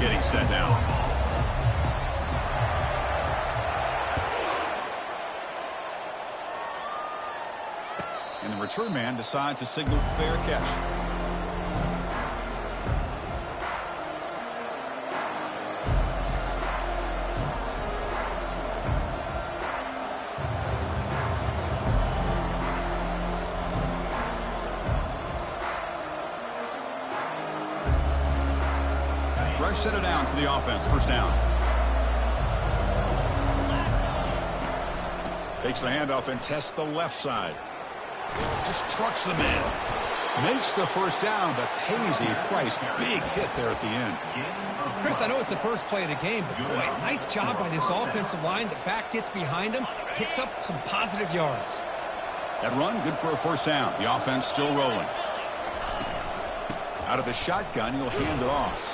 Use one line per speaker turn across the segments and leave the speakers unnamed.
getting set now. And the return man decides to signal fair catch. Fresh set of downs for the offense. First down. Takes the handoff and tests the left side. Just trucks the man. Makes the first down, but pays a price. Big hit there at the end.
Chris, I know it's the first play of the game, but boy, nice job by this offensive line. The back gets behind him, picks up some positive yards.
That run, good for a first down. The offense still rolling. Out of the shotgun, he'll hand it off.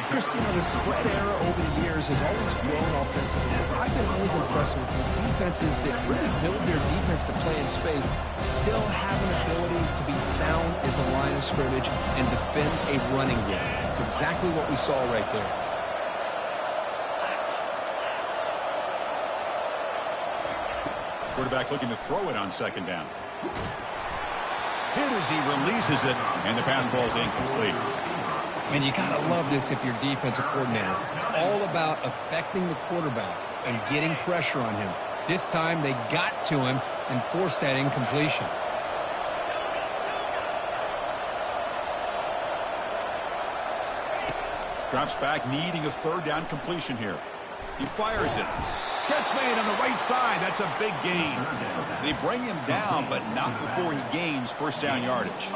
Chris, you know, the spread era over the years has always grown offensively, but I've been always impressed with defenses that really build their defense to play in space, still have an ability to be sound at the line of scrimmage and defend a running game. It's exactly what we saw right there.
Quarterback looking to throw it on second down. Hit as he releases it, and the pass ball is incomplete.
And you got to love this if you're defensive coordinator. It's all about affecting the quarterback and getting pressure on him. This time they got to him and forced that incompletion.
Drops back, needing a third down completion here. He fires it. Catch made on the right side. That's a big gain. They bring him down, but not before he gains first down yardage.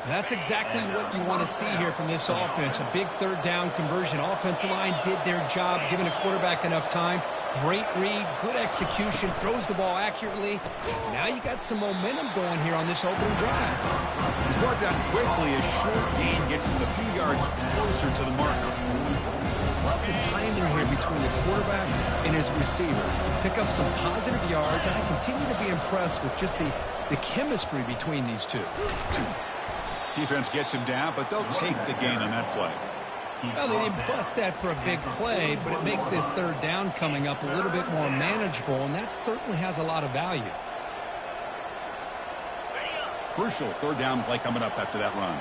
That's exactly what you want to see here from this offense. A big third down conversion. Offensive line did their job, giving a quarterback enough time. Great read, good execution, throws the ball accurately. Now you got some momentum going here on this opening drive.
He's brought down quickly. A short gain gets him a few yards closer to the marker.
Love the timing here between the quarterback and his receiver. Pick up some positive yards, and I continue to be impressed with just the chemistry between these two.
Defense gets him down, but they'll take the gain on that play.
Well, they didn't bust that for a big play, but it makes this third down coming up a little bit more manageable, and that certainly has a lot of value.
Crucial third down play coming up after that run.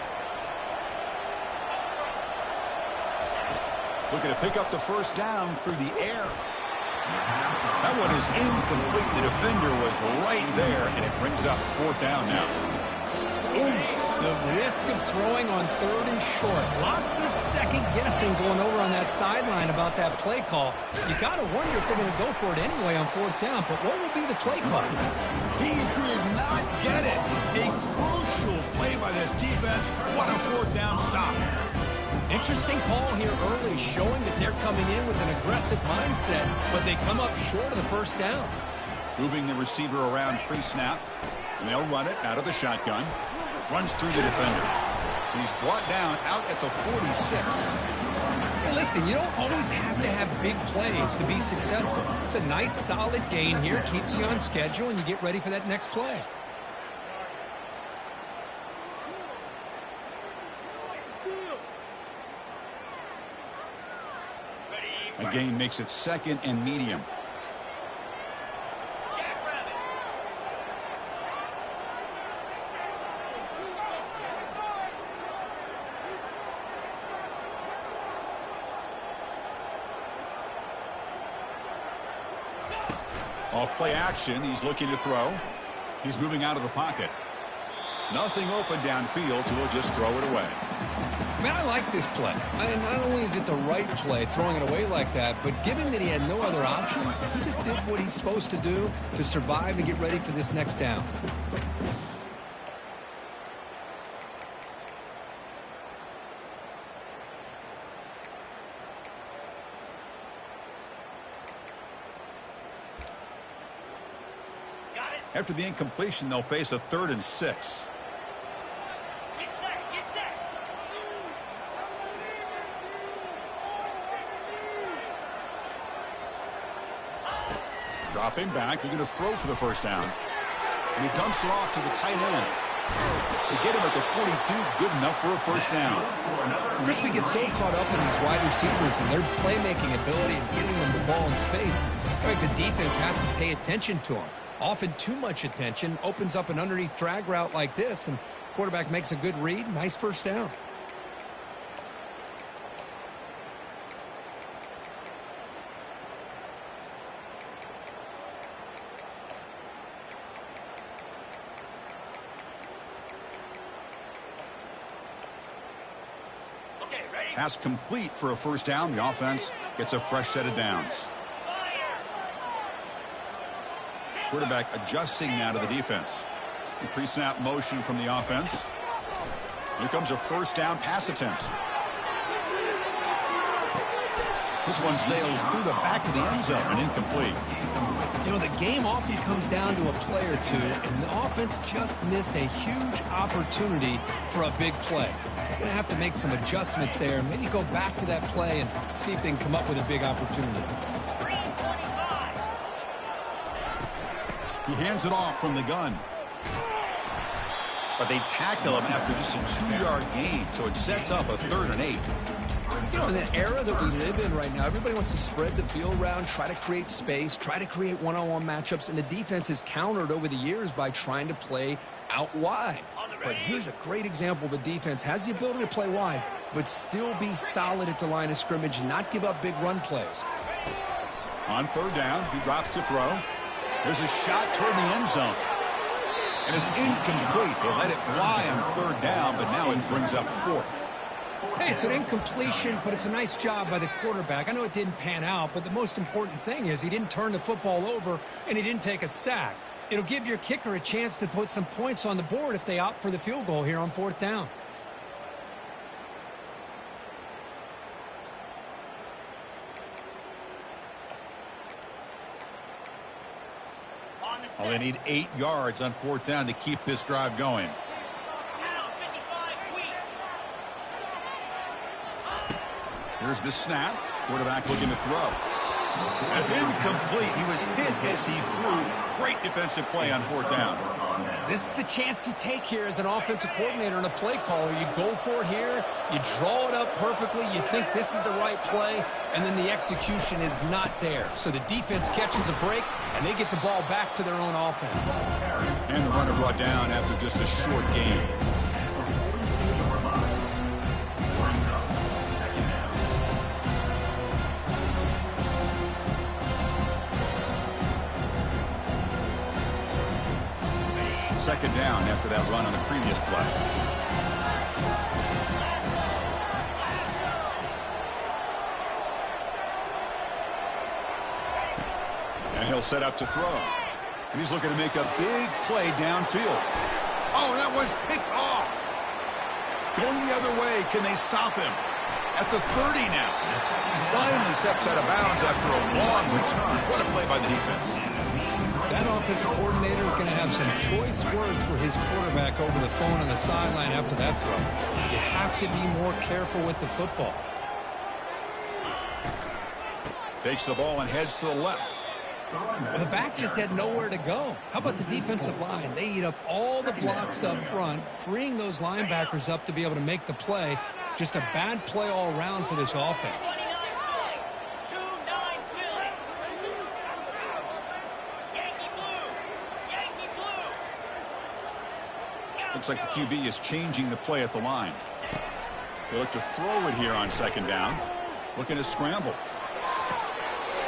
Looking to pick up the first down through the air. That one is incomplete. The defender was right there, and it brings up fourth down now.
The risk of throwing on third and short. Lots of second guessing going over on that sideline about that play call. You got to wonder if they're going to go for it anyway on fourth down. But what will be the play call?
He did not get it. A crucial play by this defense. What a fourth down stop.
Interesting call here early, showing that they're coming in with an aggressive mindset, but they come up short of the first down.
Moving the receiver around pre-snap, and they'll run it out of the shotgun. Runs through the defender. He's brought down out at the 46.
Hey, listen, you don't always have to have big plays to be successful. It's a nice, solid gain here. Keeps you on schedule, and you get ready for that next play.
A gain makes it second and medium. Off play action, he's looking to throw. He's moving out of the pocket. Nothing open downfield, so he'll just throw it away.
Man, I like this play. Not only is it the right play, throwing it away like that, but given that he had no other option, he just did what he's supposed to do to survive and get ready for this next down.
After the incompletion, they'll face a 3rd and 6. Dropping back, they're going to throw for the first down. And he dumps it off to the tight end. They get him at the 42, good enough for a first down.
Chris, we get so caught up in these wide receivers and their playmaking ability and getting them the ball in space. I think the defense has to pay attention to them. Often too much attention opens up an underneath drag route like this, and quarterback makes a good read. Nice first down.
Pass complete for a first down. The offense gets a fresh set of downs. Quarterback adjusting now to the defense. Pre-snap motion from the offense. Here comes a first down pass attempt. This one sails through the back of the end zone and incomplete.
You know, the game often comes down to a play or two, and the offense just missed a huge opportunity for a big play. They're going to have to make some adjustments there and maybe go back to that play and see if they can come up with a big opportunity.
He hands it off from the gun. But they tackle him after just a 2-yard gain, so it sets up a 3rd and 8.
You know, in the era that we live in right now, everybody wants to spread the field around, try to create space, try to create one-on-one matchups, and the defense is countered over the years by trying to play out wide. But here's a great example of a defense has the ability to play wide, but still be solid at the line of scrimmage and not give up big run plays.
On 3rd down, he drops to throw. There's a shot toward the end zone. And it's incomplete. They let it fly on 3rd down, but now it brings up 4th.
Hey, it's an incompletion, but it's a nice job by the quarterback. I know it didn't pan out, but the most important thing is he didn't turn the football over and he didn't take a sack. It'll give your kicker a chance to put some points on the board if they opt for the field goal here on 4th down.
Well, they need 8 yards on 4th down to keep this drive going. Here's the snap. Quarterback looking to throw. That's incomplete. He was hit as he threw. Great defensive play on 4th down.
This is the chance you take here as an offensive coordinator and a play caller. You go for it here. You draw it up perfectly. You think this is the right play, and then the execution is not there. So the defense catches a break, and they get the ball back to their own offense.
And the runner brought down after just a short gain. Second down after that run on the previous play. And he'll set up to throw. And he's looking to make a big play downfield. Oh, that one's picked off. Going the other way. Can they stop him? At the 30 now. Finally steps out of bounds after a long return. What a play by the defense.
That offensive coordinator is going to have some choice words for his quarterback over the phone on the sideline after that throw. You have to be more careful with the football.
Takes the ball and heads to the left.
The back just had nowhere to go. How about the defensive line? They eat up all the blocks up front, freeing those linebackers up to be able to make the play. Just a bad play all around for this offense.
Looks like the QB is changing the play at the line. They look to throw it here on 2nd down. Looking to scramble.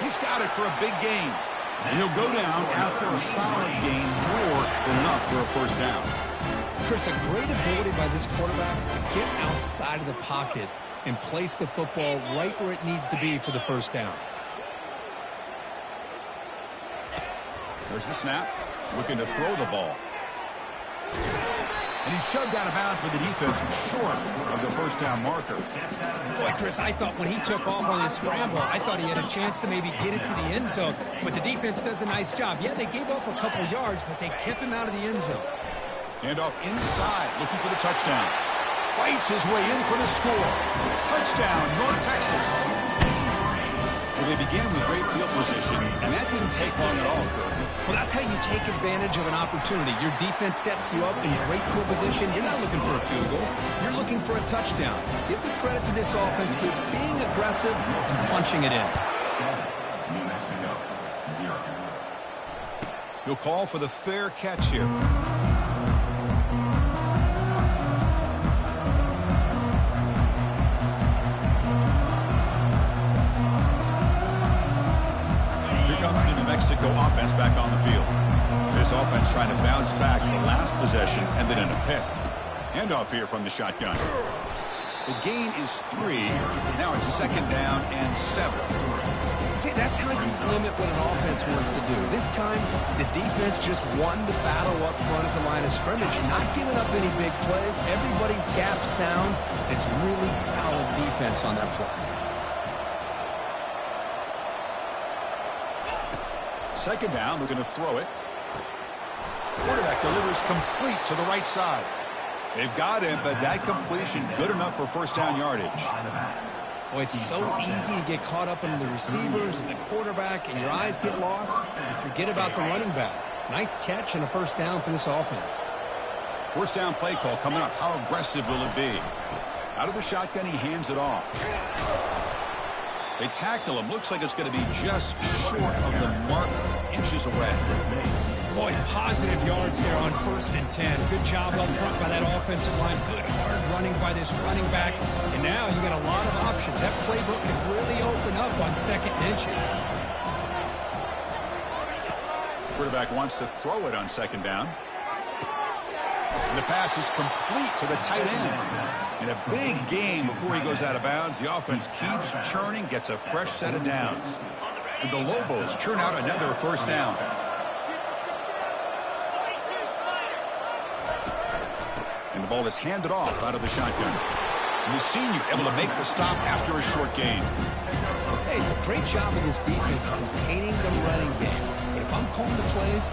He's got it for a big gain. And he'll go down after a solid gain, more than enough for a first down.
Chris, a great ability by this quarterback to get outside of the pocket and place the football right where it needs to be for the first down.
There's the snap. Looking to throw the ball. And he's shoved out of bounds by the defense short of the first down marker.
Boy, Chris, I thought when he took off on his scramble, I thought he had a chance to maybe get it to the end zone. But the defense does a nice job. Yeah, they gave up a couple yards, but they kept him out of the end zone.
Handoff inside, looking for the touchdown. Fights his way in for the score. Touchdown, North Texas. Well, they began with great field position, and that didn't take long at all, Kirk.
Well, that's how you take advantage of an opportunity. Your defense sets you up in great field position. You're not looking for a field goal. You're looking for a touchdown. Give the credit to this offense for being aggressive and punching it in.
New Mexico, 0.
He'll call for the fair catch here. Mexico offense back on the field. This offense trying to bounce back the last possession and then in a pick. Handoff here from the shotgun. The gain is 3. Now it's 2nd down and 7.
See, that's how you limit what an offense wants to do. This time, the defense just won the battle up front at the line of scrimmage, not giving up any big plays. Everybody's gap sound. It's really solid defense on that play.
Second down, we're going to throw it. Quarterback delivers complete to the right side. They've got him, but that completion good enough for first down yardage.
Well, it's so easy to get caught up in the receivers and the quarterback, and your eyes get lost. You forget about the running back. Nice catch and a first down for this offense.
First down play call coming up. How aggressive will it be? Out of the shotgun, he hands it off. They tackle him. Looks like it's going to be just short of the marker, inches away.
Boy, positive yards there on 1st and 10. Good job up front by that offensive line. Good hard running by this running back. And now you got a lot of options. That playbook can really open up on 2nd and inches.
Quarterback wants to throw it on 2nd down. And the pass is complete to the tight end. In a big game before he goes out of bounds, the offense keeps churning, gets a fresh set of downs. And the Lobos churn out another first down. And the ball is handed off out of the shotgun. And the senior able to make the stop after a short gain.
Hey, it's a great job of this defense containing the running game. But if I'm calling the plays,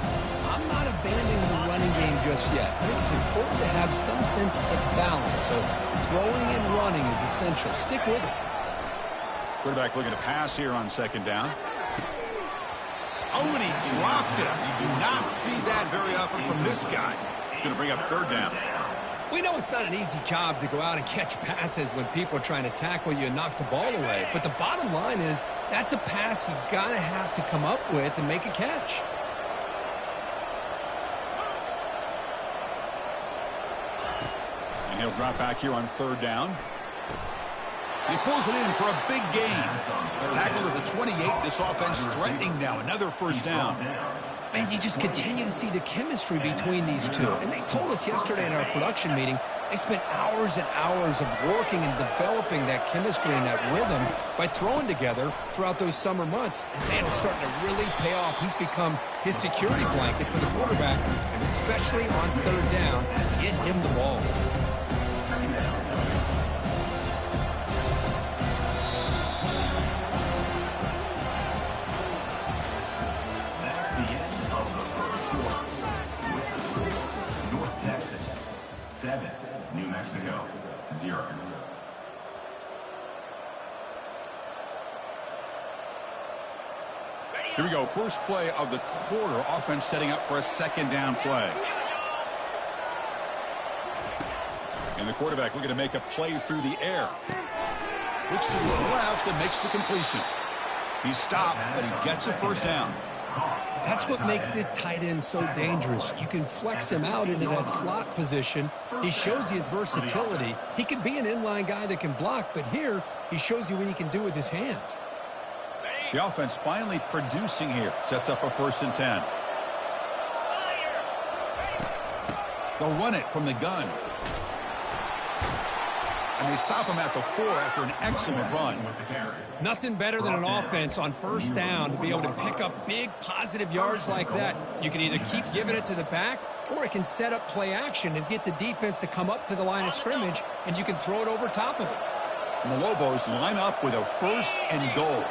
I'm not abandoning the running game just yet. I think it's important to have some sense of balance. So throwing and running is essential. Stick with it.
Quarterback looking to pass here on 2nd down. Oh, and he dropped it. You do not see that very often from this guy. He's going to bring up 3rd down.
We know it's not an easy job to go out and catch passes when people are trying to tackle you and knock the ball away. But the bottom line is that's a pass you got to have to come up with and make a catch.
And he'll drop back here on 3rd down. He pulls it in for a big gain. Tackle at the 28. This offense threatening now. Another first down.
Man, you just continue to see the chemistry between these two. And they told us yesterday in our production meeting, they spent hours and hours of working and developing that chemistry and that rhythm by throwing together throughout those summer months. And, man, it's starting to really pay off. He's become his security blanket for the quarterback, and especially on 3rd down, get him the ball.
New Mexico, 0.
Here we go. First play of the quarter. Offense setting up for a 2nd down play. And the quarterback looking to make a play through the air. Looks to his left and makes the completion. He's stopped, but he gets a first down.
That's what makes this tight end so dangerous. You can flex him out into that slot position. He shows you his versatility. He can be an inline guy that can block, but here he shows you what he can do with his hands.
The offense finally producing here. Sets up a 1st and 10. They'll run it from the gun. And they stop him at the 4 after an excellent run.
Nothing better than an offense on 1st down to be able to pick up big positive yards like that. You can either keep giving it to the back, or it can set up play action and get the defense to come up to the line of scrimmage, and you can throw it over top of it.
And the Lobos line up with a 1st and goal.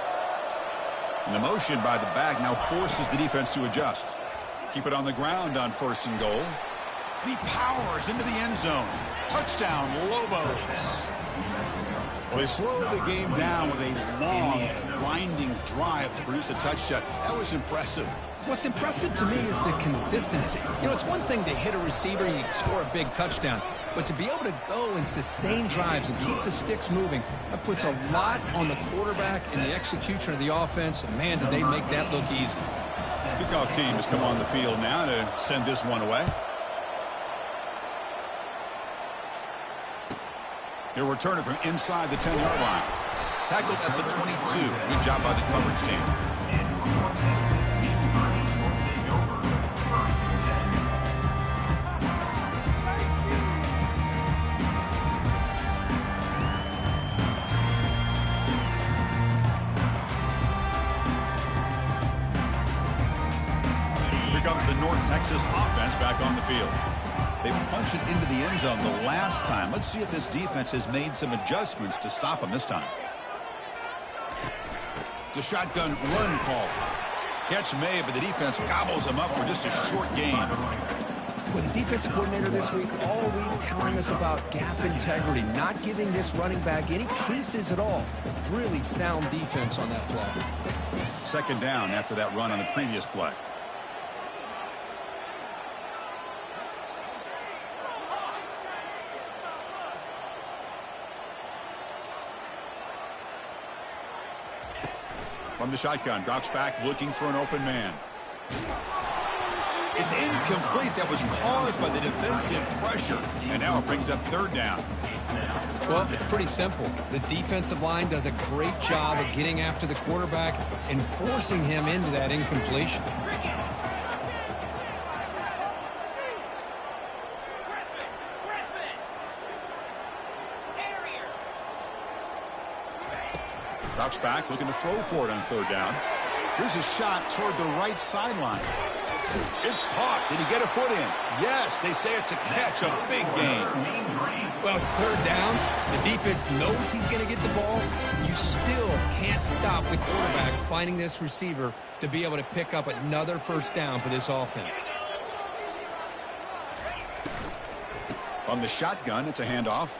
And the motion by the back now forces the defense to adjust. Keep it on the ground on 1st and goal. He powers into the end zone. Touchdown, Lobos. Well, they slowed the game down with a long, winding drive to produce a touchdown. That was impressive.
What's impressive to me is the consistency. You know, it's one thing to hit a receiver and you score a big touchdown, but to be able to go and sustain drives and keep the sticks moving, that puts a lot on the quarterback and the execution of the offense, and man, did they make that look easy.
Kickoff team has come on the field now to send this one away. He'll return it from inside the 10-yard line. Tackled at the 22. Good job by the coverage team. Texas offense back on the field. They punched it into the end zone the last time. Let's see if this defense has made some adjustments to stop them this time. It's a shotgun run call. Catch made, but the defense gobbles him up for just a short gain.
With the defensive coordinator this week, all week telling us about gap integrity, not giving this running back any creases at all. Really sound defense on that play.
Second down after that run on the previous play. From the shotgun, drops back, looking for an open man. It's incomplete. That was caused by the defensive pressure. And now it brings up third down.
Well, it's pretty simple. The defensive line does a great job of getting after the quarterback and forcing him into that incompletion.
Drops back, looking to throw for it on third down. Here's a shot toward the right sideline. It's caught. Did he get a foot in? Yes, they say it's a catch, a big gain.
Well, it's third down. The defense knows he's going to get the ball. You still can't stop the quarterback finding this receiver to be able to pick up another first down for this offense.
From the shotgun, it's a handoff.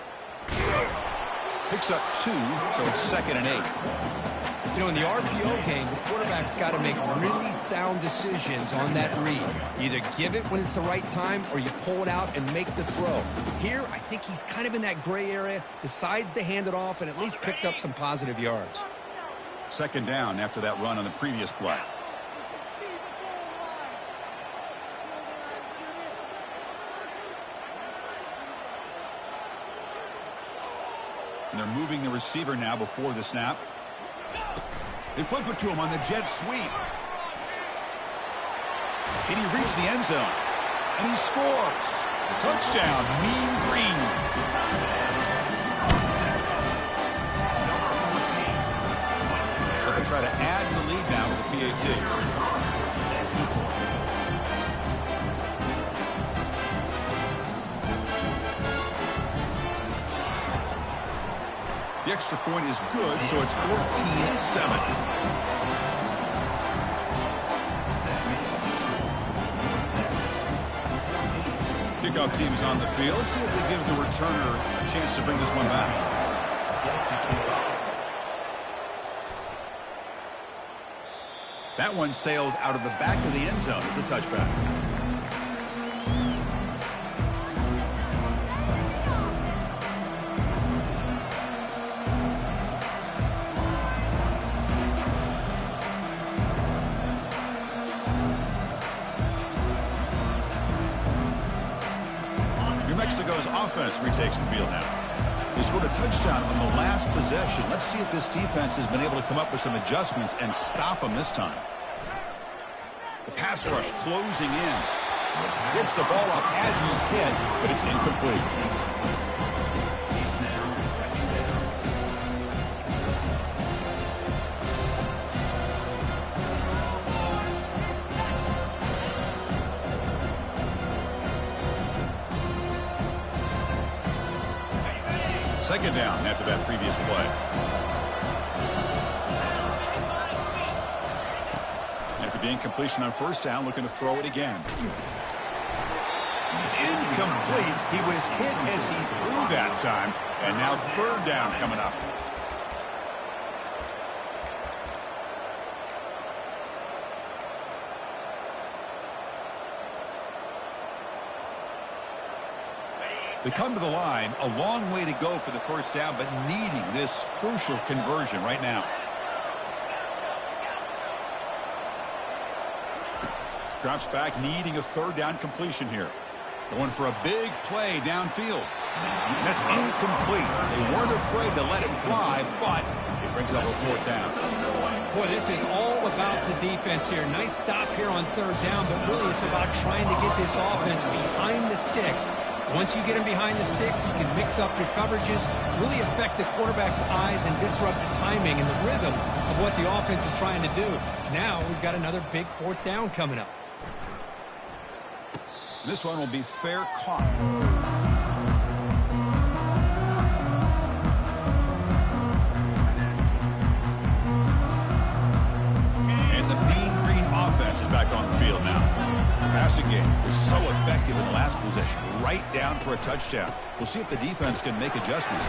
Picks up 2, so it's 2nd and 8.
You know, in the RPO game, the quarterback's got to make really sound decisions on that read. Either give it when it's the right time or you pull it out and make the throw. Here, I think he's kind of in that gray area, decides to hand it off and at least picked up some positive yards.
Second down after that run on the previous play. And they're moving the receiver now before the snap. They flip it to him on the jet sweep. Can he reach the end zone? And he scores. Touchdown, Mean Green. They'll try to add the lead now with the PAT. The extra point is good, so it's 14-7. Kickoff team is on the field. Let's see if they give the returner a chance to bring this one back. That one sails out of the back of the end zone at the touchback. Mexico's offense retakes the field now. They scored a touchdown on the last possession. Let's see if this defense has been able to come up with some adjustments and stop them this time. The pass rush closing in. Gets the ball off as he's hit, but it's incomplete. Second down after that previous play. After the incompletion on first down, looking to throw it again. It's incomplete. He was hit as he threw that time. And now third down coming up. They come to the line, a long way to go for the first down, but needing this crucial conversion right now. Drops back, needing a third down completion here. Going for a big play downfield. That's incomplete. They weren't afraid to let it fly, but it brings up a fourth down.
Boy, this is all about the defense here. Nice stop here on third down, but really it's about trying to get this offense behind the sticks. Once you get them behind the sticks, you can mix up your coverages, really affect the quarterback's eyes and disrupt the timing and the rhythm of what the offense is trying to do. Now we've got another big fourth down coming up.
This one will be fair caught. And the Mean Green offense is back on the field now. The passing game was so effective in the last possession, right down for a touchdown. We'll see if the defense can make adjustments.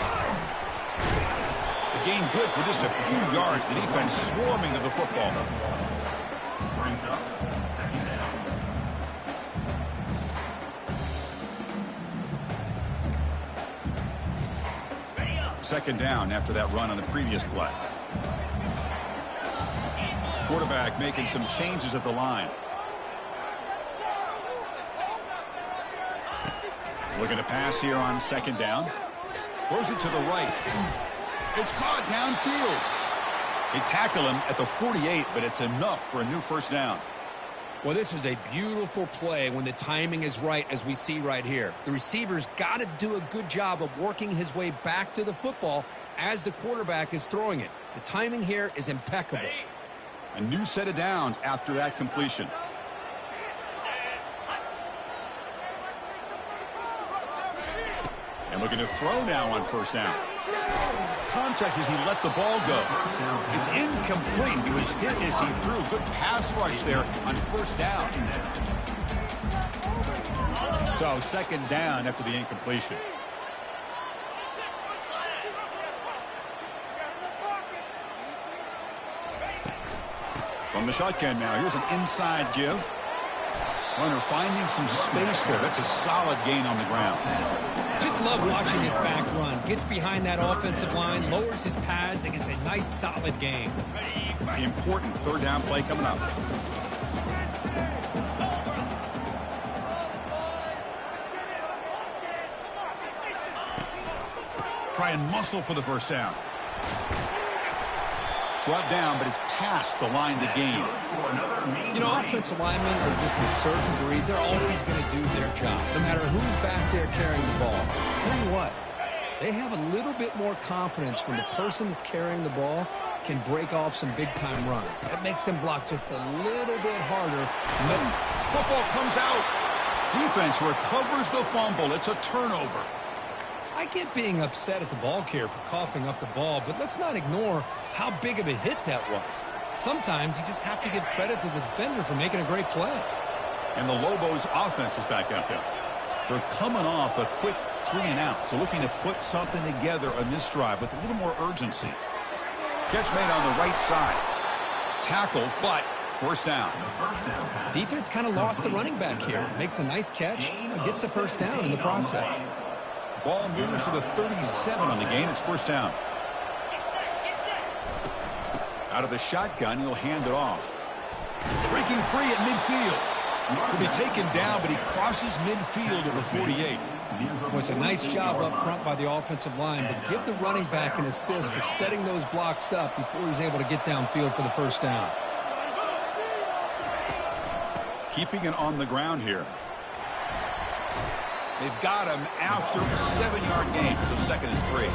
The gain good for just a few yards. The defense swarming to the football.
Brings up second down.
Second down after that run on the previous play. Quarterback making some changes at the line. Looking to pass here on second down. Throws it to the right. It's caught downfield. They tackle him at the 48, but it's enough for a new first down.
Well, this is a beautiful play when the timing is right, as we see right here. The receiver's got to do a good job of working his way back to the football as the quarterback is throwing it. The timing here is impeccable.
A new set of downs after that completion. And looking to throw now on first down. Contact as he let the ball go. It's incomplete. He was hit as he threw. Good pass rush there on first down. So second down after the incompletion. From the shotgun now. Here's an inside give. Runner finding some space there. That's a solid gain on the ground.
Just love watching his back run. Gets behind that offensive line, lowers his pads, and gets a nice solid gain.
The important third down play coming up. Try and muscle for the first down. Brought down, but it's past the line to gain.
You know, offensive linemen are just a certain breed. They're always going to do their job, no matter who's back there carrying the ball. Tell you what, they have a little bit more confidence when the person that's carrying the ball can break off some big-time runs. That makes them block just a little bit harder.
Football comes out. Defense recovers the fumble. It's a turnover.
I get being upset at the ball carrier for coughing up the ball, but let's not ignore how big of a hit that was. Sometimes you just have to give credit to the defender for making a great play.
And the Lobos offense is back out there. They're coming off a quick 3 and out, so looking to put something together on this drive with a little more urgency. Catch made on the right side. Tackle, but first down.
Defense kind of lost the running back here. Makes a nice catch and gets the first down in the process.
Ball moves to the 37 on the gain. It's first down. Out of the shotgun, he'll hand it off. Breaking free at midfield. He'll be taken down, but he crosses midfield at the 48.
Well, it's a nice job up front by the offensive line, but give the running back an assist for setting those blocks up before he's able to get downfield for the first down.
Keeping it on the ground here. They've got him after a 7-yard gain, so 2nd and 3.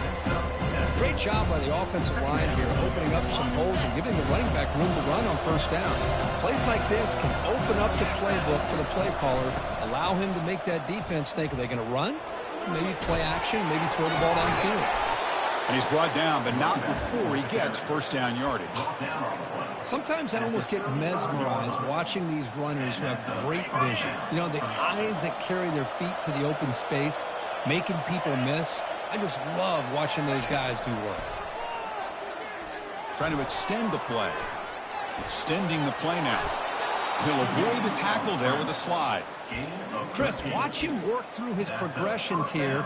Great job by the offensive line here, opening up some holes and giving the running back room to run on first down. Plays like this can open up the playbook for the play caller, allow him to make that defense think, are they going to run? Maybe play action, maybe throw the ball downfield.
And he's brought down, but not before he gets first down yardage.
Sometimes I almost get mesmerized watching these runners who have great vision. You know, the eyes that carry their feet to the open space, making people miss. I just love watching those guys do work.
Trying to extend the play. Extending the play now. He'll avoid the tackle there with a slide.
Chris, watch him work through his progressions here.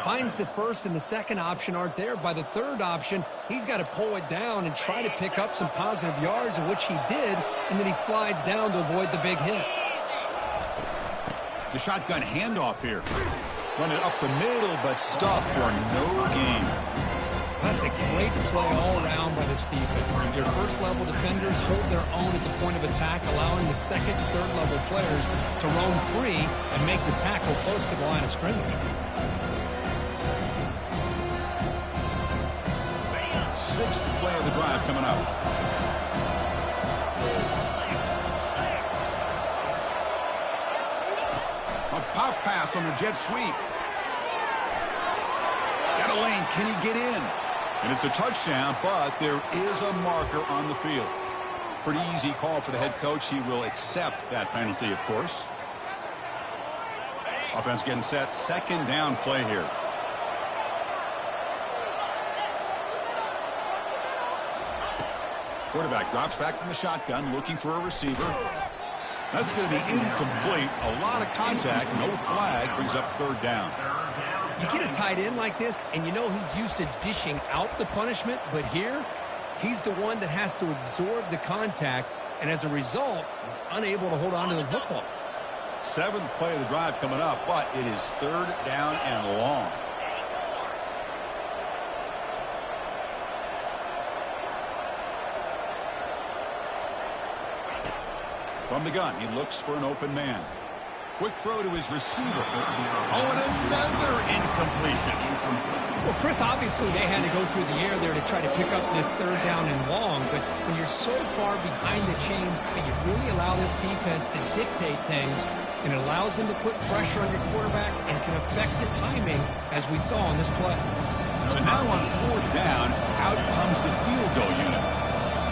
Finds the first and the second option aren't there. By the third option, he's got to pull it down and try to pick up some positive yards, of which he did, and then he slides down to avoid the big hit.
The shotgun handoff here. Run it up the middle, but stuffed for no gain.
That's a great play all around by this defense. Your first-level defenders hold their own at the point of attack, allowing the second and third-level players to roam free and make the tackle close to the line of scrimmage.
Sixth play of the drive coming up. A pop pass on the jet sweep. Got a lane. Can he get in? And it's a touchdown, but there is a marker on the field. Pretty easy call for the head coach. He will accept that penalty, of course. Offense getting set. Second down play here. Quarterback drops back from the shotgun, looking for a receiver. That's going to be incomplete. A lot of contact. No flag. Brings up third down.
You get a tight end like this, and you know he's used to dishing out the punishment, but here, he's the one that has to absorb the contact, and as a result, he's unable to hold on to the football.
Seventh play of the drive coming up, but it is third down and long. From the gun, he looks for an open man. Quick throw to his receiver. Oh, and another incompletion.
Well, Chris, obviously they had to go through the air there to try to pick up this third down and long, but when you're so far behind the chains, you really allow this defense to dictate things, and it allows them to put pressure on your quarterback and can affect the timing, as we saw on this play.
So now on fourth down, out comes the field goal unit.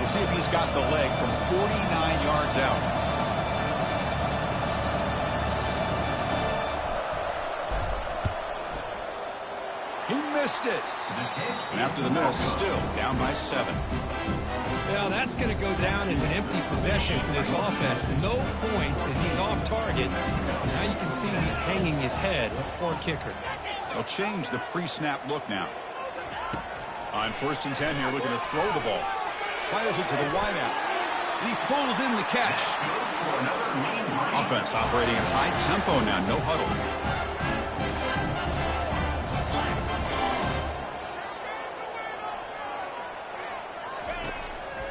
We'll see if he's got the leg from 49 yards out. Missed it. And after the miss, still down by 7.
Well, that's going to go down as an empty possession for this offense. No points as he's off target. Now you can see he's hanging his head. A poor kicker.
They'll change the pre-snap look now. On 1st and 10 here, looking to throw the ball. Fires it to the wideout. And he pulls in the catch. Offense operating at high tempo now. No huddle.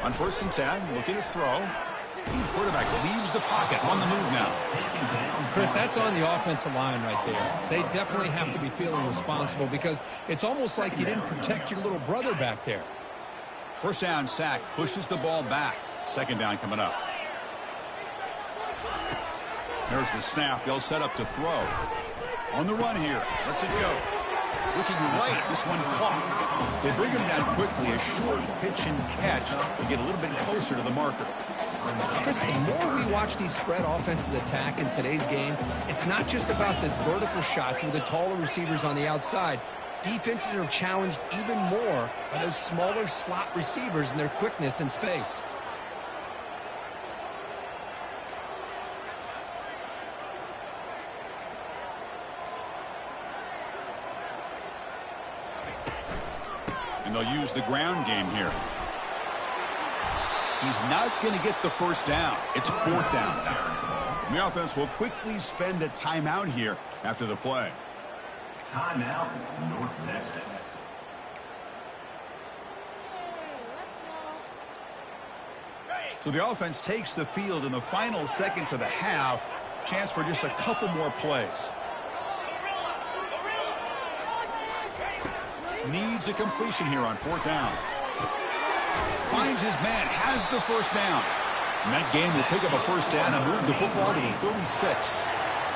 On 1st and 10, looking to throw. Quarterback leaves the pocket, on the move now.
Chris, that's on the offensive line right there. They definitely have to be feeling responsible because it's almost like you didn't protect your little brother back there.
First down sack, pushes the ball back. Second down coming up. There's the snap. They'll set up to throw. On the run here. Lets it go. Looking right, this one caught. They bring him down quickly, a short pitch and catch to get a little bit closer to the marker.
Chris, the more we watch these spread offenses attack in today's game, it's not just about the vertical shots with the taller receivers on the outside. Defenses are challenged even more by those smaller slot receivers and their quickness in space.
And they'll use the ground game here. He's not going to get the first down. It's 4th down. And the offense will quickly spend a timeout here after the play.
Timeout, North Texas.
So the offense takes the field in the final seconds of the half. Chance for just a couple more plays. Needs a completion here on 4th down. Finds his man, has the first down. And that game will pick up a first down and move the football to the 36.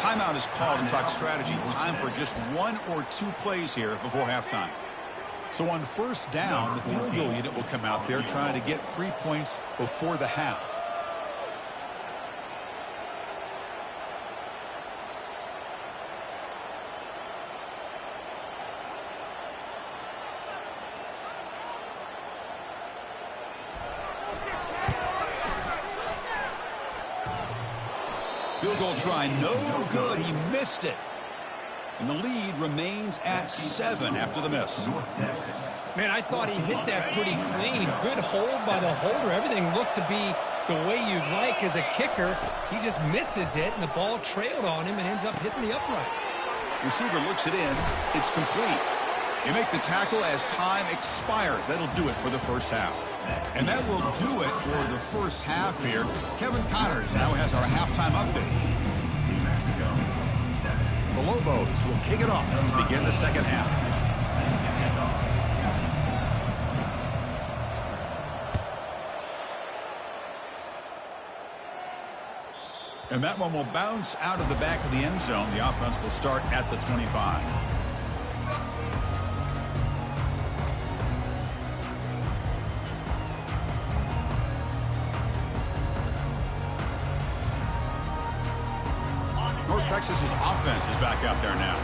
Timeout is called and talk strategy. Time for just 1 or 2 plays here before halftime. So on first down, the field goal unit will come out there trying to get 3 points before the half. Field goal try, no good. He missed it. And the lead remains at 7 after the miss.
Man, I thought he hit that pretty clean. Good hold by the holder. Everything looked to be the way you'd like as a kicker. He just misses it, and the ball trailed on him and ends up hitting the upright.
Receiver looks it in. It's complete. You make the tackle as time expires. That'll do it for the first half. And that will do it for the first half here. Kevin Connors now has our halftime update. The Lobos will kick it off to begin the second half. And that one will bounce out of the back of the end zone. The offense will start at the 25. North Texas's offense is back out there now.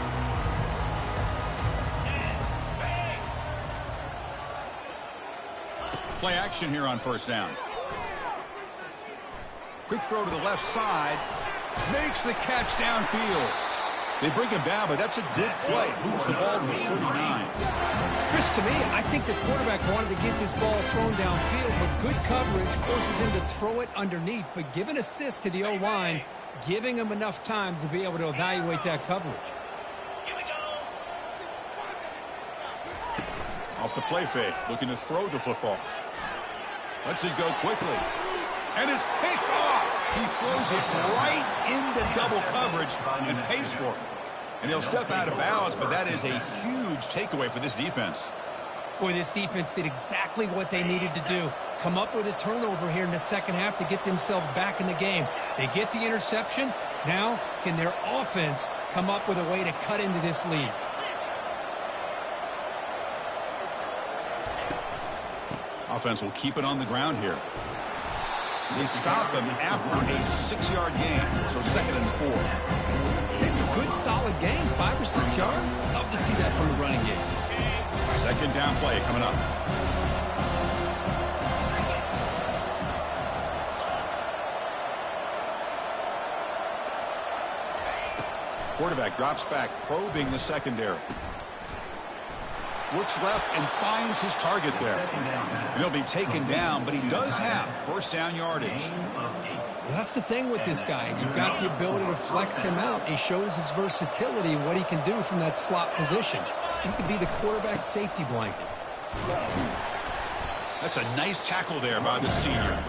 Play action here on first down. Quick throw to the left side. Makes the catch downfield. They bring him down, but that's a good play. Moves the ball to the 39.
Chris, to me, I think the quarterback wanted to get this ball thrown downfield, but good coverage forces him to throw it underneath. But give an assist to the O-line, giving him enough time to be able to evaluate that coverage.
Off the play fake, looking to throw the football. Lets it go quickly. And it's picked off. He throws it right into double coverage and pays for it. And he'll step out of bounds, but that is a huge takeaway for this defense.
Boy, this defense did exactly what they needed to do. Come up with a turnover here in the second half to get themselves back in the game. They get the interception. Now, can their offense come up with a way to cut into this lead?
Offense will keep it on the ground here. They stop him after a 6-yard gain, so 2nd and 4.
It's a good, solid game, 5 or 6 yards. Love to see that from the running game.
Second down play coming up. Quarterback drops back, probing the secondary. Looks left and finds his target there. And he'll be taken down, but he does have first down yardage.
Well, that's the thing with this guy. You've got the ability to flex him out. He shows his versatility and what he can do from that slot position. He could be the quarterback safety blanket.
That's a nice tackle there by the senior.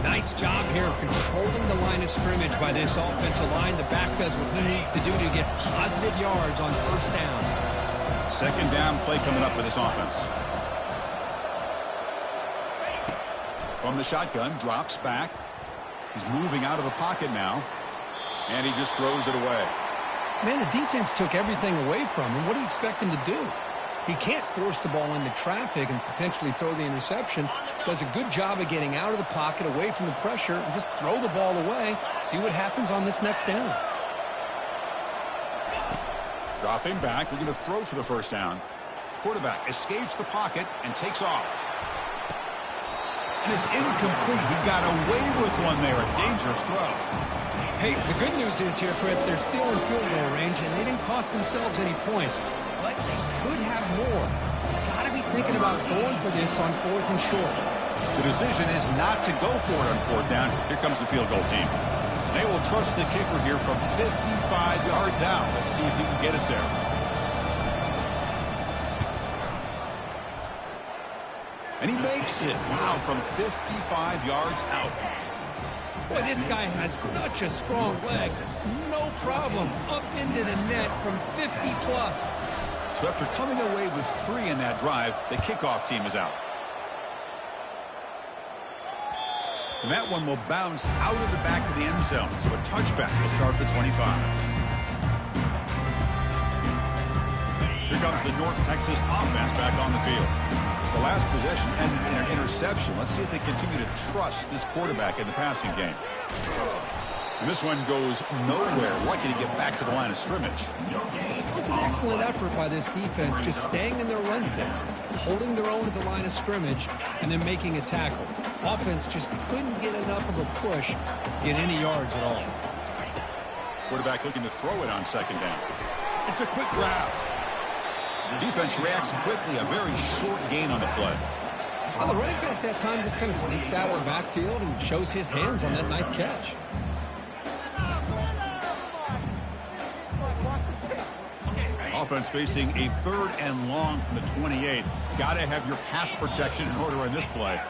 Nice job here of controlling the line of scrimmage by this offensive line. The back does what he needs to do to get positive yards on first down.
Second down play coming up for this offense. From the shotgun, drops back. He's moving out of the pocket now. And he just throws it away.
Man, the defense took everything away from him. What do you expect him to do? He can't force the ball into traffic and potentially throw the interception. Does a good job of getting out of the pocket, away from the pressure, and just throw the ball away. See what happens on this next down.
Dropping back, looking to throw for the first down. Quarterback escapes the pocket and takes off. And it's incomplete. He got away with one there. A dangerous throw.
Hey, the good news is here, Chris, they're still in field goal range, and they didn't cost themselves any points. But they could have more. Got to be thinking about going for this on 4th and short.
The decision is not to go for it on 4th down. Here comes the field goal team. They will trust the kicker here from 55 yards out. Let's see if he can get it there. And he makes it. Wow, from 55 yards out.
Boy, this guy has such a strong leg. No problem. Up into the net from 50-plus.
So after coming away with 3 in that drive, the kickoff team is out. And that one will bounce out of the back of the end zone. So a touchback will start the 25. Here comes the North Texas offense back on the field. The last possession ended in an interception. Let's see if they continue to trust this quarterback in the passing game. And this one goes nowhere. Lucky to get back to the line of scrimmage.
It was an excellent effort by this defense, just staying in their run fix, holding their own at the line of scrimmage, and then making a tackle. Offense just couldn't get enough of a push to get any yards at all.
Quarterback looking to throw it on second down. It's a quick grab. The defense reacts quickly. A very short gain on the play.
Well, the running back that time just kind of sneaks out of the backfield and shows his hands on that nice catch.
Offense facing a 3rd and long from the 28. Got to have your pass protection in order in this play.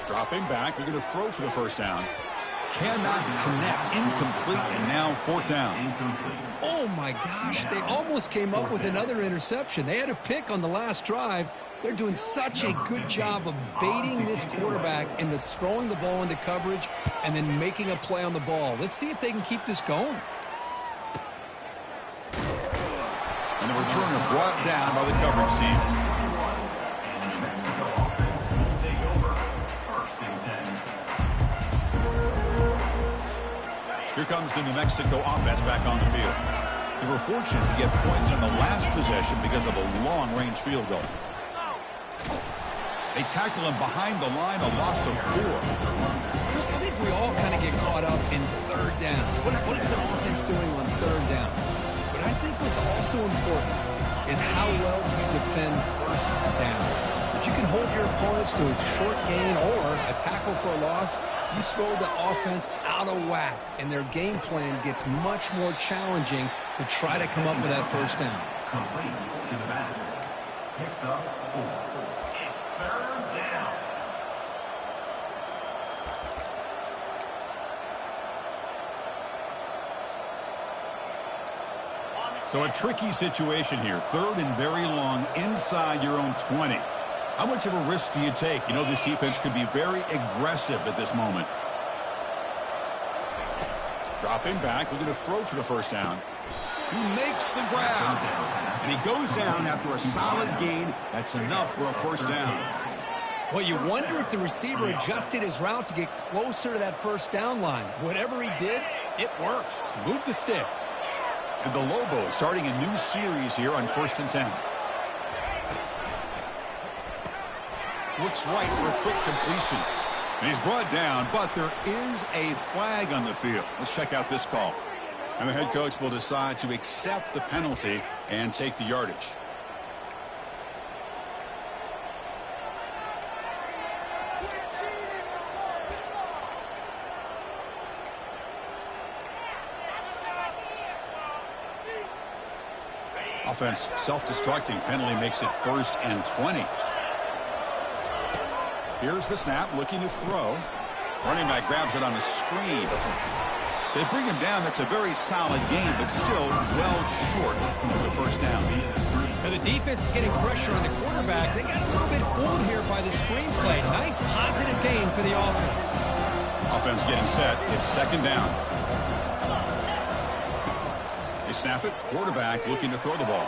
Dropping back, they're going to throw for the first down. Cannot connect, incomplete, and now 4th down.
Oh my gosh, they almost came up with another interception. They had a pick on the last drive. They're doing such a good job of baiting this quarterback into throwing the ball into coverage and then making a play on the ball. Let's see if they can keep this going.
And the returner brought down by the coverage team. Here comes the New Mexico offense back on the field. They were fortunate to get points on the last possession because of a long-range field goal. They tackle him behind the line, a loss of 4.
Chris, I think we all kind of get caught up in 3rd down. What is the offense doing on 3rd down? But I think what's also important is how well you defend 1st down. If you can hold your opponents to a short gain or a tackle for a loss, you throw the offense out of whack, and their game plan gets much more challenging to try to come up with that 1st down.
Complete to the back. Picks up 4. It's 3rd down.
So a tricky situation here. 3rd and very long inside your own 20. How much of a risk do you take? You know, this defense could be very aggressive at this moment. Dropping back, looking to throw for the 1st down. He makes the grab. And he goes down after a solid gain. That's enough for a 1st down.
Well, you wonder if the receiver adjusted his route to get closer to that 1st down line. Whatever he did, it works. Move the sticks.
And the Lobos starting a new series here on 1st and 10. Looks right for a quick completion. And he's brought down, but there is a flag on the field. Let's check out this call. And the head coach will decide to accept the penalty and take the yardage. Offense self-destructing. Penalty makes it 1st and 20. Here's the snap, looking to throw. Running back grabs it on a screen. They bring him down. That's a very solid game, but still well short of the 1st down.
Now the defense is getting pressure on the quarterback. They got a little bit fooled here by the screen play. Nice positive game for the offense.
Offense getting set. It's 2nd down. They snap it. Quarterback looking to throw the ball.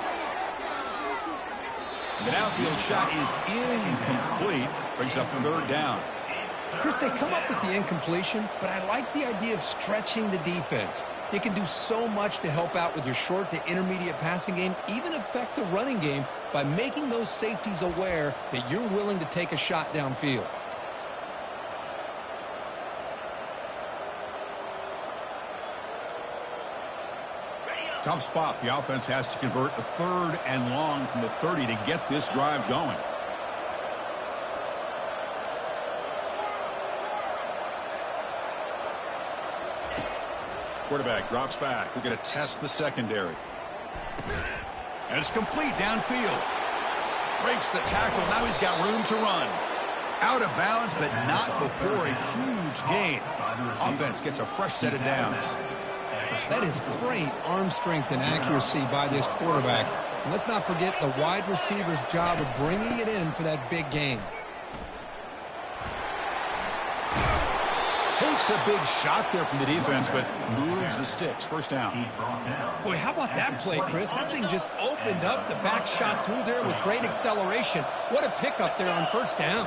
The downfield shot is incomplete. Brings up 3rd down.
Chris, they come up with the incompletion, but I like the idea of stretching the defense. You can do so much to help out with your short to intermediate passing game, even affect the running game by making those safeties aware that you're willing to take a shot downfield.
Tough spot. The offense has to convert a 3rd and long from the 30 to get this drive going. Quarterback drops back. We're going to test the secondary. And it's complete downfield. Breaks the tackle. Now he's got room to run. Out of bounds, but not before a huge gain. Offense gets a fresh set of downs.
That is great arm strength and accuracy by this quarterback. And let's not forget the wide receiver's job of bringing it in for that big gain.
Taken Takes a big shot there from the defense, but moves the sticks. First down.
Boy, how about that play, Chris? That thing just opened up. The back shot through there with great acceleration. What a pickup there on first down.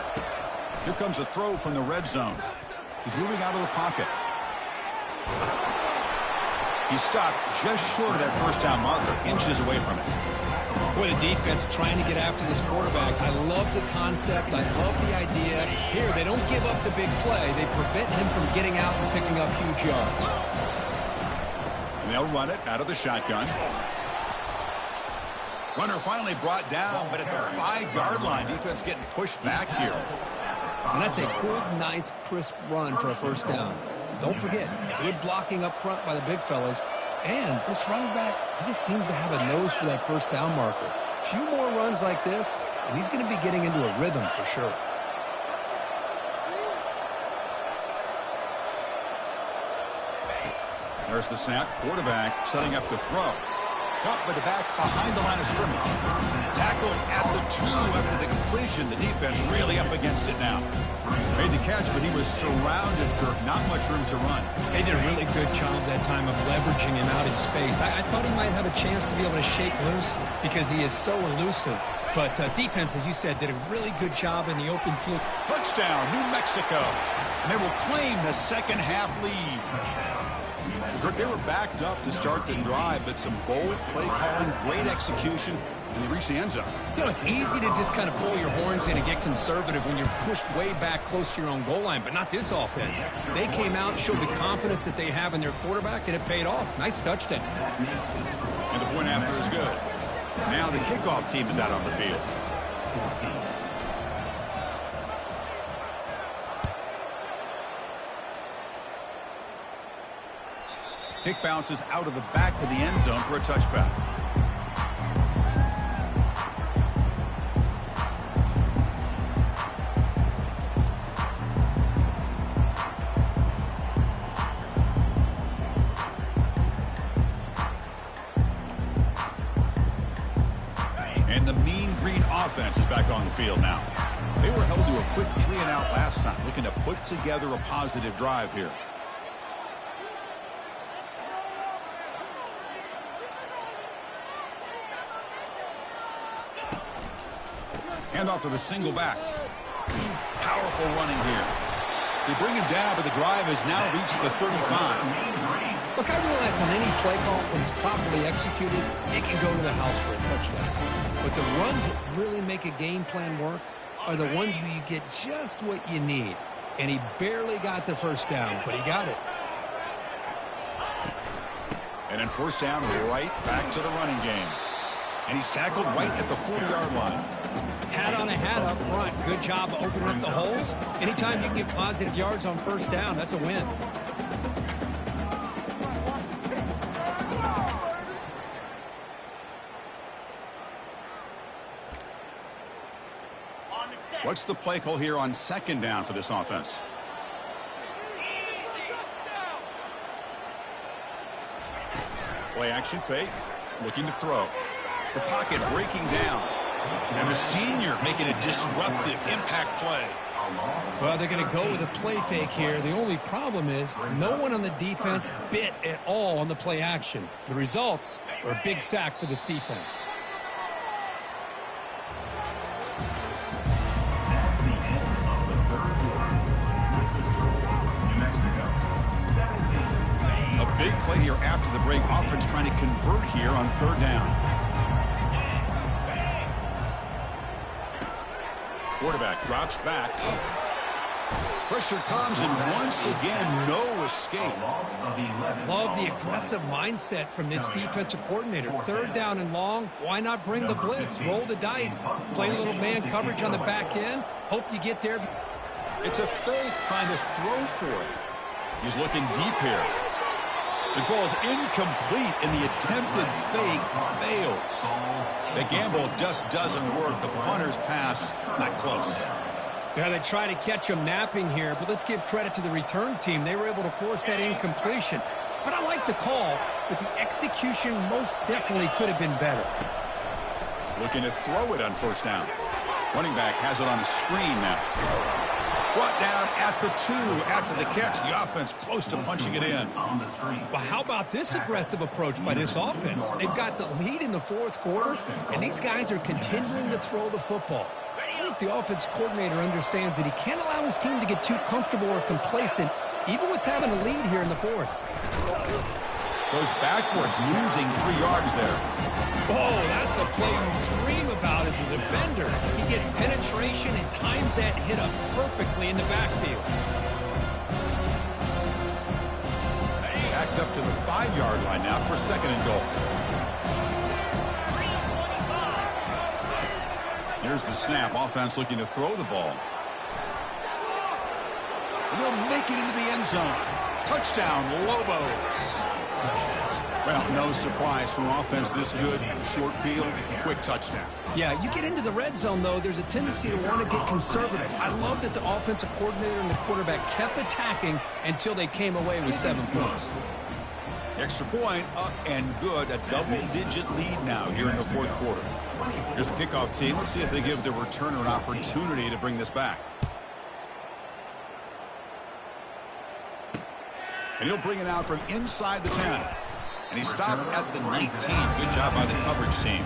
Here comes a throw from the red zone. He's moving out of the pocket. He stopped just short of that first down marker, inches away from it.
Boy, the defense trying to get after this quarterback. I love the concept. I love the idea. Here, they don't give up the big play. They prevent him from getting out and picking up huge yards.
And they'll run it out of the shotgun. Runner finally brought down, but at the 5-yard line, defense getting pushed back here.
And that's a good, nice, crisp run for a first down. Don't forget, good blocking up front by the big fellas. And this running back, he just seems to have a nose for that first down marker. A few more runs like this, and he's going to be getting into a rhythm for sure.
There's the snap. Quarterback setting up to throw. Caught by the back behind the line of scrimmage. Tackled at the 2 after the completion. The defense really up against it now. Made the catch, but he was surrounded, Kirk. Not much room to run.
They did a really good job that time of leveraging him out in space. I thought he might have a chance to be able to shake loose because he is so elusive. But defense, as you said, did a really good job in the open field.
Touchdown, New Mexico. And they will claim the second half lead. Kirk, they were backed up to start the drive, but some bold play calling, great execution, and they reached the end zone.
You know, it's easy to just kind of pull your horns in and get conservative when you're pushed way back close to your own goal line, but not this offense. They came out, showed the confidence that they have in their quarterback, and it paid off. Nice touchdown.
And the point after is good. Now the kickoff team is out on the field. Kick bounces out of the back of the end zone for a touchback. And the Mean Green offense is back on the field now. They were held to a quick 3-and-out last time, looking to put together a positive drive here. Hand off to the single back. Powerful running here. They bring him down, but the drive has now reached the 35.
Look, I realize on any play call, when it's properly executed, it can go to the house for a touchdown. But the runs that really make a game plan work are the ones where you get just what you need. And he barely got the first down, but he got it.
And then first down, right back to the running game. And he's tackled right at the 40-yard line.
Hat on a hat up front. Good job of opening up the holes. Anytime you can get positive yards on first down, that's a win.
What's the play call here on second down for this offense? Play action fake. Looking to throw. The pocket breaking down. And the senior making a disruptive impact play.
Well, they're going to go with a play fake here. The only problem is no one on the defense bit at all on the play action. The results are a big sack for this defense.
That's the end of the third quarter. With the score, New Mexico 17.
A big play here after the break. Offense trying to convert here on third down. Quarterback drops back. Pressure comes, and once again, no escape.
Love the aggressive mindset from this defensive coordinator. Third down and long, why not bring the blitz? Roll the dice. Play a little man coverage on the back end. Hope you get there.
It's a fake trying to throw for it. He's looking deep here. It falls incomplete, and the attempted fake fails. The gamble just doesn't work. The punter's pass, not close.
Yeah, they try to catch him napping here, but let's give credit to the return team. They were able to force that incompletion. But I like the call, but the execution most definitely could have been better.
Looking to throw it on first down. Running back has it on a screen now. Brought down at the 2 after the catch. The offense close to punching it in.
Well, how about this aggressive approach by this offense? They've got the lead in the fourth quarter, and these guys are continuing to throw the football. I think the offense coordinator understands that he can't allow his team to get too comfortable or complacent, even with having a lead here in the fourth.
Goes backwards, losing 3 yards there.
Oh, that's a play you dream about as a defender. He gets penetration and times that hit up perfectly in the backfield.
Backed up to the 5-yard line now for 2nd and goal. Here's the snap. Offense looking to throw the ball. And he'll make it into the end zone. Touchdown, Lobos. Well, no surprise from offense this good. Short field, quick touchdown.
Yeah, you get into the red zone, though, there's a tendency to want to get conservative. I love that the offensive coordinator and the quarterback kept attacking until they came away with 7 points.
Extra point, up and good. A double-digit lead now here in the fourth quarter. Here's the kickoff team. Let's see if they give the returner an opportunity to bring this back. And he'll bring it out from inside the 10. And he stopped at the 19. Good job by the coverage team.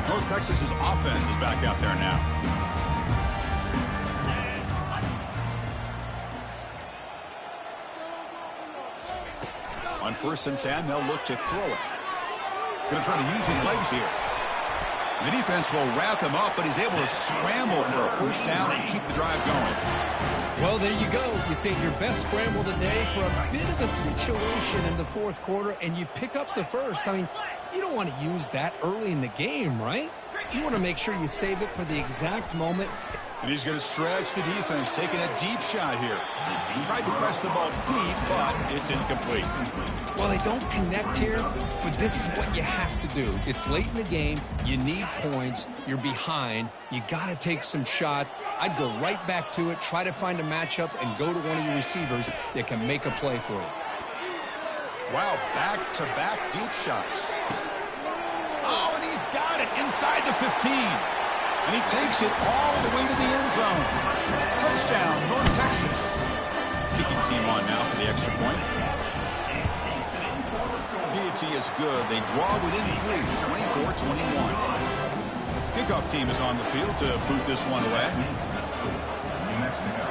North Texas's offense is back out there now. On 1st and 10, they'll look to throw it. Going to try to use his legs here. The defense will wrap him up, but he's able to scramble for a 1st down and keep the drive going.
Well, there you go. You save your best scramble of the day for a bit of a situation in the fourth quarter, and you pick up the 1st. I mean, you don't want to use that early in the game, right? You want to make sure you save it for the exact moment.
And he's going to stretch the defense, taking a deep shot here. He tried to press the ball deep, but it's incomplete.
Well, they don't connect here, but this is what you have to do. It's late in the game. You need points. You're behind. You got to take some shots. I'd go right back to it, try to find a matchup, and go to one of your receivers that can make a play for you.
Wow, back-to-back deep shots. Oh, and he's got it inside the 15. And he takes it all the way to the end zone. Touchdown, North Texas. Kicking team on now for the extra point. PAT is good. They draw within 3, 24-21. Kickoff team is on the field to boot this one away.
New Mexico.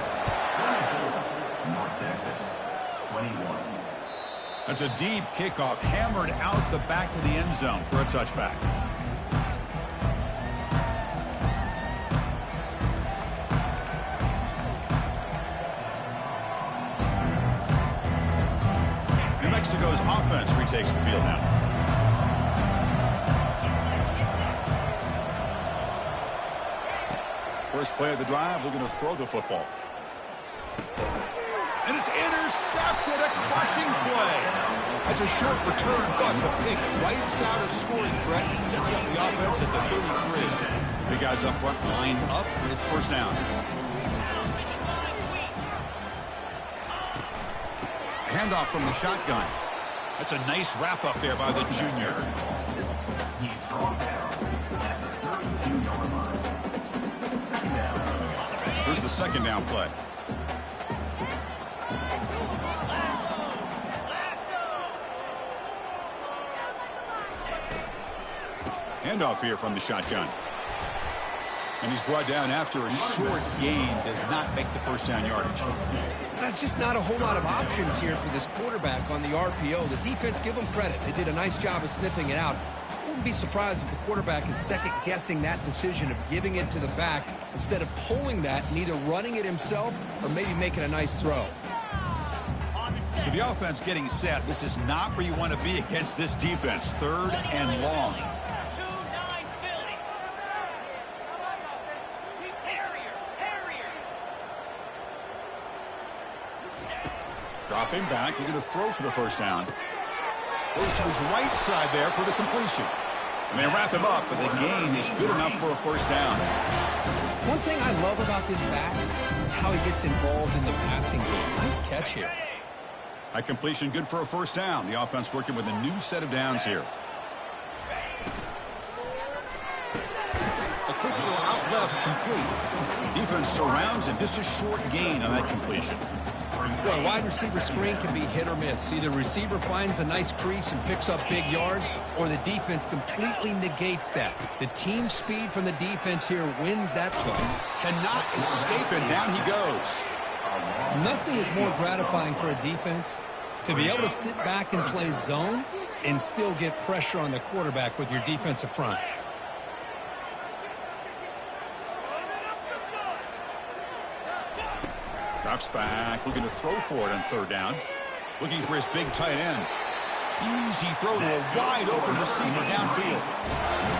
North Texas, 21.
That's a deep kickoff, hammered out the back of the end zone for a touchback. New Mexico's offense retakes the field now. First play of the drive, looking to throw the football. And it's intercepted, a crushing play. That's a short return, but the pick wipes out a scoring threat and sets up the offense at the 33. Big guys up front, line up, and it's 1st down. Handoff from the shotgun. That's a nice wrap up there by the junior.
He's brought down at the 32-yard line. 2nd down.
Here's the 2nd down play. Handoff here from the shotgun. And he's brought down after a short gain. Does not make the 1st down yardage.
That's just not a whole lot of options here for this quarterback on the RPO. The defense, give them credit. They did a nice job of sniffing it out. I wouldn't be surprised if the quarterback is second-guessing that decision of giving it to the back instead of pulling that and either running it himself or maybe making a nice throw.
So the offense getting set. This is not where you want to be against this defense. 3rd and long. Dropping back, looking to throw for the 1st down. Goes to his right side there for the completion. And they wrap him up, but the gain is good enough for a 1st down.
One thing I love about this back is how he gets involved in the passing game. Nice catch here.
High completion, good for a 1st down. The offense working with a new set of downs here. left, complete. Defense surrounds him, just a short gain on that completion.
Well, a wide receiver screen can be hit or miss. Either the receiver finds a nice crease and picks up big yards, or the defense completely negates that. The team speed from the defense here wins that play.
Cannot escape, and down he goes.
Nothing is more gratifying for a defense to be able to sit back and play zone and still get pressure on the quarterback with your defensive front.
Drops back, looking to throw for it on third down. Looking for his big tight end. Easy throw to a wide-open receiver downfield.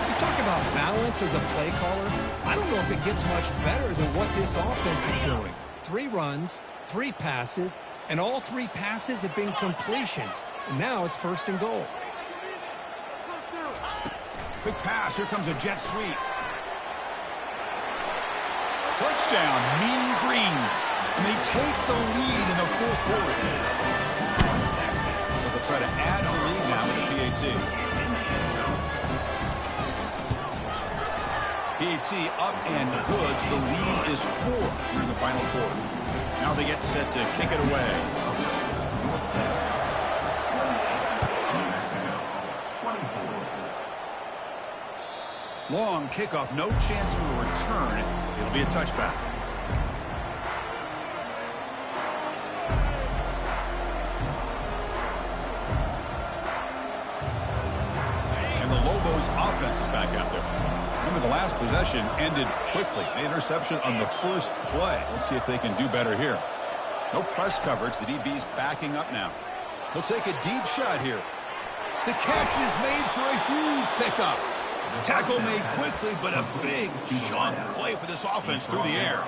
You talk about balance as a play caller. I don't know if it gets much better than what this offense is doing. 3 runs, 3 passes, and all 3 passes have been completions. And now it's 1st and goal.
Quick pass, here comes a jet sweep. Touchdown, Mean Green. And they take the lead in the 4th quarter. So they'll try to add the lead now with the PAT. PAT up and good. So the lead is 4 here in the final quarter. Now they get set to kick it away. Long kickoff, no chance for a return. It'll be a touchback. Offense is back out there. Remember, the last possession ended quickly. An interception on the first play. Let's see if they can do better here. No press coverage. The DB's backing up now. He'll take a deep shot here. The catch is made for a huge pickup. Tackle made quickly, but a big chunk play for this offense through the air.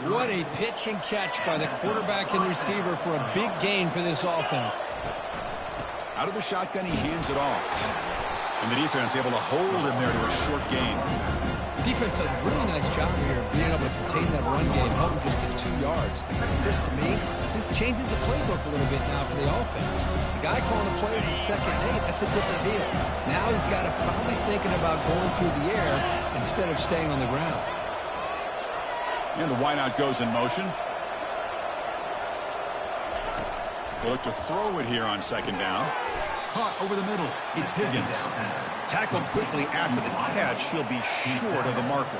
What a pitch and catch by the quarterback and receiver for a big gain for this offense.
Out of the shotgun, he hands it off. And the defense able to hold him there to a short gain.
Defense does a really nice job here of being able to contain that run game, help him just get 2 yards. Chris, to me, this changes the playbook a little bit now for the offense. The guy calling the plays at 2nd and 8, that's a different deal. Now he's got to probably thinking about going through the air instead of staying on the ground.
And the wideout goes in motion. They look to throw it here on 2nd down. Caught over the middle. It's Higgins. Tackled quickly after the catch. He'll be short of the marker.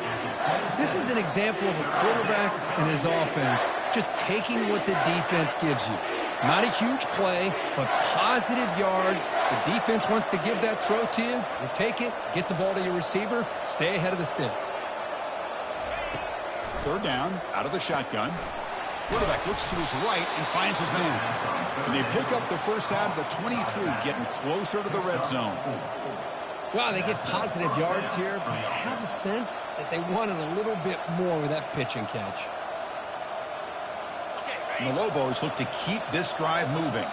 This is an example of a quarterback and his offense just taking what the defense gives you. Not a huge play, but positive yards. The defense wants to give that throw to you. You take it, get the ball to your receiver, stay ahead of the sticks.
3rd down, out of the shotgun. Quarterback looks to his right and finds his man. And they pick up the first out of the 23, getting closer to the red zone.
Wow, they get positive yards here, but I have a sense that they wanted a little bit more with that pitch and catch.
And the Lobos look to keep this drive moving.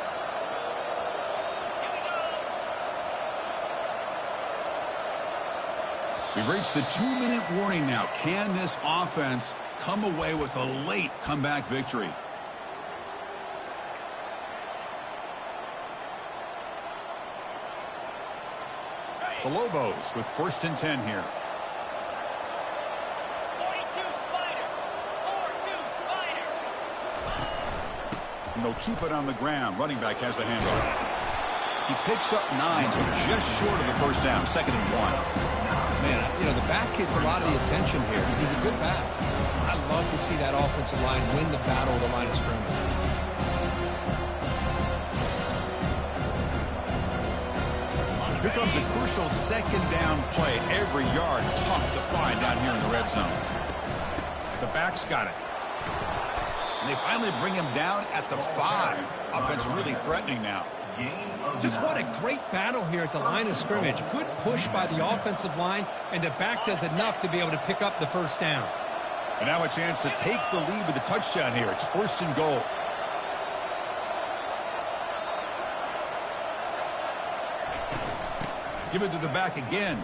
We've reached the 2-minute warning now. Can this offense come away with a late comeback victory? The Lobos with 1st and 10 here.
42 Spider. 4-2 Spider.
And they'll keep it on the ground. Running back has the handoff. He picks up 9, so just short of the first down. 2nd and 1.
Man, you know, the back gets a lot of the attention here. He's a good back. I love to see that offensive line win the battle of the line of scrimmage.
Here comes a crucial 2nd down play. Every yard tough to find down here in the red zone. The back's got it. And they finally bring him down at the 5. Offense really threatening now.
Just what a great battle here at the line of scrimmage. Good push by the offensive line, and the back does enough to be able to pick up the first down.
And now a chance to take the lead with a touchdown here. It's 1st and goal. Give it to the back again.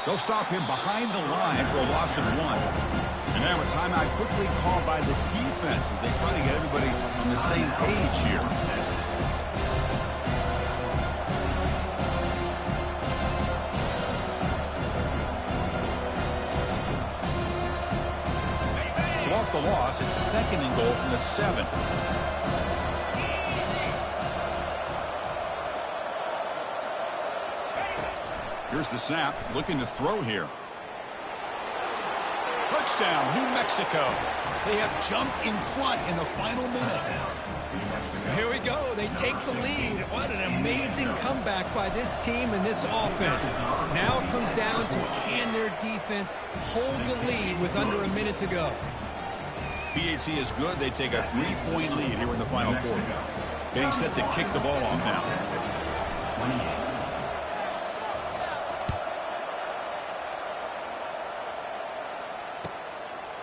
They'll stop him behind the line for a loss of 1. And now a timeout quickly called by the defense as they try to get everybody on the same page here. off the loss. It's 2nd and goal from the 7. Here's the snap, looking to throw here. Touchdown, New Mexico. They have jumped in front in the final minute.
Here we go. They take the lead. What an amazing comeback by this team and this offense. Now it comes down to can their defense hold the lead with under a minute to go.
PAT is good. They take a 3-point lead here in the final quarter. Getting set to kick the ball off now.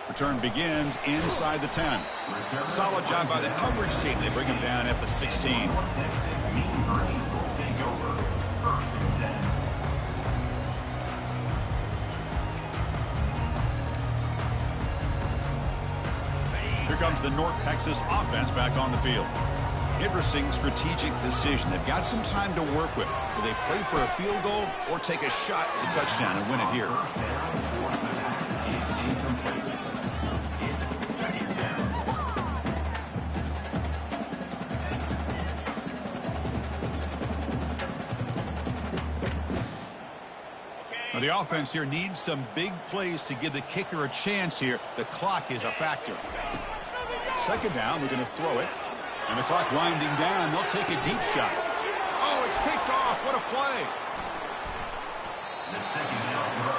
Return begins inside the 10. Solid job by the coverage team. They bring him down at the 16. Here comes the North Texas offense back on the field. Interesting strategic decision. They've got some time to work with. Will they play for a field goal or take a shot at the touchdown and win it here? Now the offense here needs some big plays to give the kicker a chance here. The clock is a factor. 2nd down, we're going to throw it. And the clock winding down, they'll take a deep shot. Oh, it's picked off. What a play.
The 2nd down throw.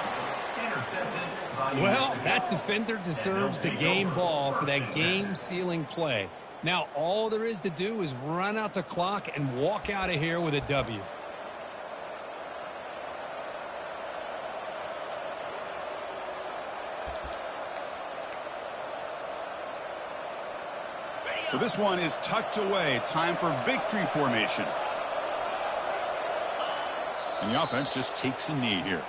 Intercepted by
Well, that defender deserves the game ball for that game-sealing play. Now, all there is to do is run out the clock and walk out of here with a W.
So this one is tucked away. Time for victory formation. And the offense just takes a knee here.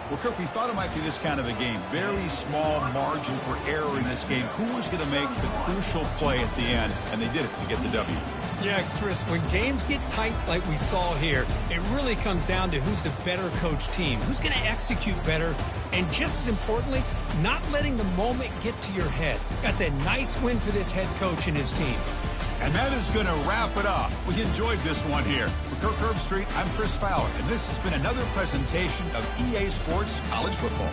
Well, Kirk, we thought it might be this kind of a game. Very small margin for error in this game. Who was going to make the crucial play at the end? And they did it to get the W.
Yeah, Chris, when games get tight like we saw here, it really comes down to who's the better coach team, who's going to execute better, and just as importantly, not letting the moment get to your head. That's a nice win for this head coach and his team.
And that is going to wrap it up. We enjoyed this one here. For Kirk Herbstreit, I'm Chris Fowler, and this has been another presentation of EA Sports College Football.